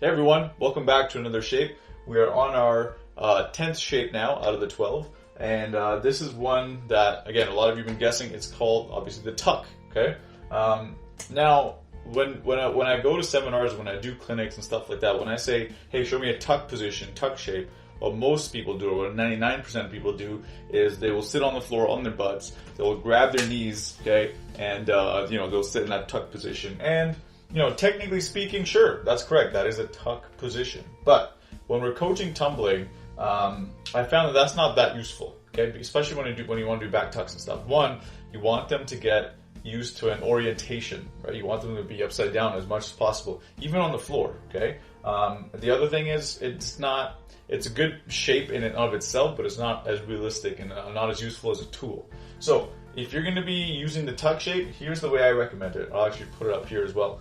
Hey everyone, welcome back to another shape. We are on our 10th shape now out of the 12, and this is one that, again, a lot of you have been guessing. It's called, obviously, the tuck, okay? Now, when I go to seminars, when I do clinics and stuff like that, when I say, hey, show me a tuck position, tuck shape, what most people do, or what 99% of people do, is they will sit on the floor on their butts, they'll grab their knees, okay, and they'll sit in that tuck position. And technically speaking, sure, that's correct. That is a tuck position. But when we're coaching tumbling, I found that that's not that useful. Okay, especially when you want to do back tucks and stuff. One, you want them to get used to an orientation, right? You want them to be upside down as much as possible, even on the floor. Okay. The other thing is, it's a good shape in and of itself, but it's not as realistic and not as useful as a tool. So if you're going to be using the tuck shape, here's the way I recommend it. I'll actually put it up here as well.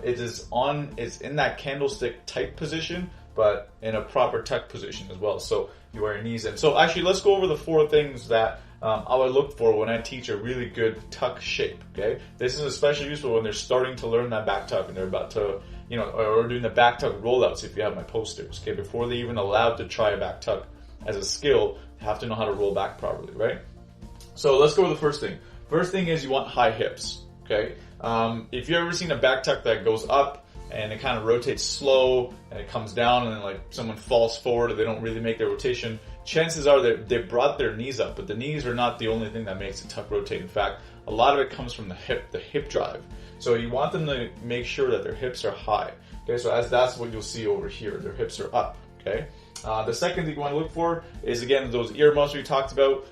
It's in that candlestick type position, but in a proper tuck position as well. So you are your knees in. So actually, let's go over the 4 things that I would look for when I teach a really good tuck shape. Okay, this is especially useful when they're starting to learn that back tuck and they're about to, or doing the back tuck rollouts. If you have my posters, okay, before they're even allowed to try a back tuck as a skill, you have to know how to roll back properly, right? So let's go with the first thing. First thing is you want high hips, okay? If you've ever seen a back tuck that goes up and it kind of rotates slow and it comes down and then like someone falls forward or they don't really make their rotation, chances are that they brought their knees up, but the knees are not the only thing that makes a tuck rotate. In fact, a lot of it comes from the hip drive. So you want them to make sure that their hips are high, okay? So that's what you'll see over here. Their hips are up, okay? The second thing you want to look for is, again, those ear muscles we talked about.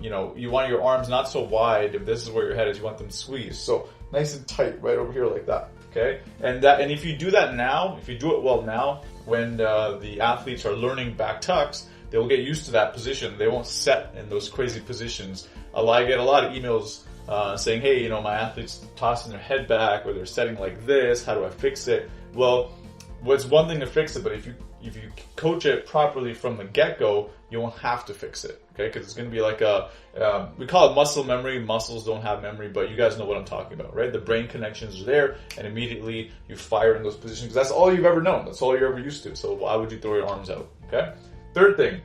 You want your arms not so wide. If this is where your head is, you want them squeezed. So nice and tight right over here like that, okay? And if you do that now, if you do it well now, when the athletes are learning back tucks, they'll get used to that position. They won't set in those crazy positions. I get a lot of emails saying, hey, my athlete's tossing their head back or they're setting like this. How do I fix it? Well, it's one thing to fix it, but if you coach it properly from the get-go, you won't have to fix it, okay? Because it's going to be like we call it muscle memory. Muscles don't have memory, but you guys know what I'm talking about, right? The brain connections are there, and immediately you fire in those positions. That's all you've ever known. That's all you're ever used to. So why would you throw your arms out, okay? Third thing,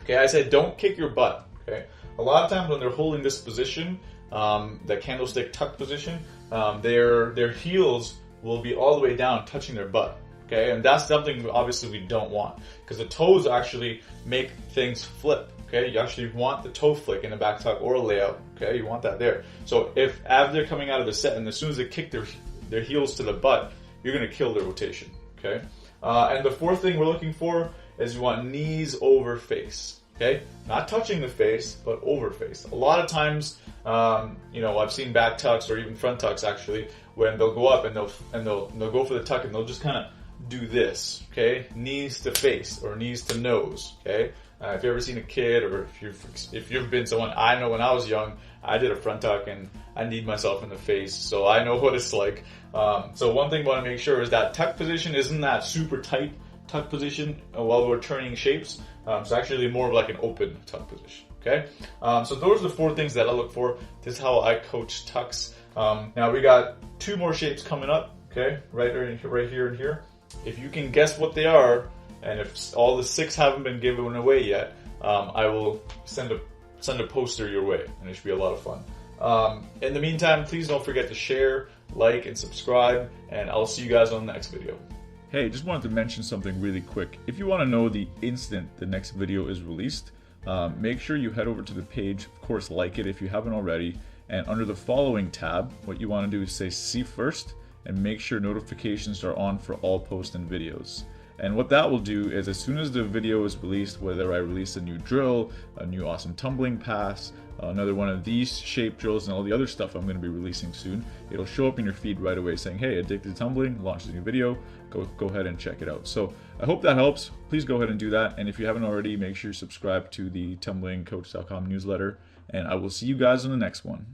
okay, I said don't kick your butt, okay? A lot of times when they're holding this position, the candlestick tuck position, their heels will be all the way down, touching their butt. Okay, and that's something obviously we don't want, because the toes actually make things flip. Okay, you actually want the toe flick in the back tuck or a layout. Okay, you want that there. So as they're coming out of the set, and as soon as they kick their heels to the butt, you're going to kill their rotation. Okay, and the fourth thing we're looking for is you want knees over face. Okay, not touching the face, but over face. A lot of times, I've seen back tucks or even front tucks actually, when they'll go up and they'll go for the tuck and they'll just kind of do this, okay? Knees to face or knees to nose, okay? If you've ever seen a kid, or if you've been someone, I know when I was young, I did a front tuck and I kneed myself in the face, so I know what it's like. So one thing I want to make sure is that tuck position isn't that super tight tuck position while we're turning shapes. It's actually more of like an open tuck position, okay? So those are the 4 things that I look for. This is how I coach tucks. Now we got 2 more shapes coming up, okay? Right here and here. If you can guess what they are, and if all the 6 haven't been given away yet, I will send a poster your way, and it should be a lot of fun. In the meantime, please don't forget to share, like, and subscribe, and I'll see you guys on the next video. Hey, just wanted to mention something really quick. If you want to know the instant the next video is released, make sure you head over to the page. Of course, like it if you haven't already, and under the following tab, what you want to do is say see first, and make sure notifications are on for all posts and videos. And what that will do is, as soon as the video is released, whether I release a new drill, a new awesome tumbling pass, another one of these shape drills, and all the other stuff I'm going to be releasing soon, it'll show up in your feed right away saying, hey, Addicted to Tumbling launched a new video, go ahead and check it out. So I hope that helps. Please go ahead and do that. And if you haven't already, make sure you subscribe to the TumblingCoach.com newsletter, and I will see you guys in the next one.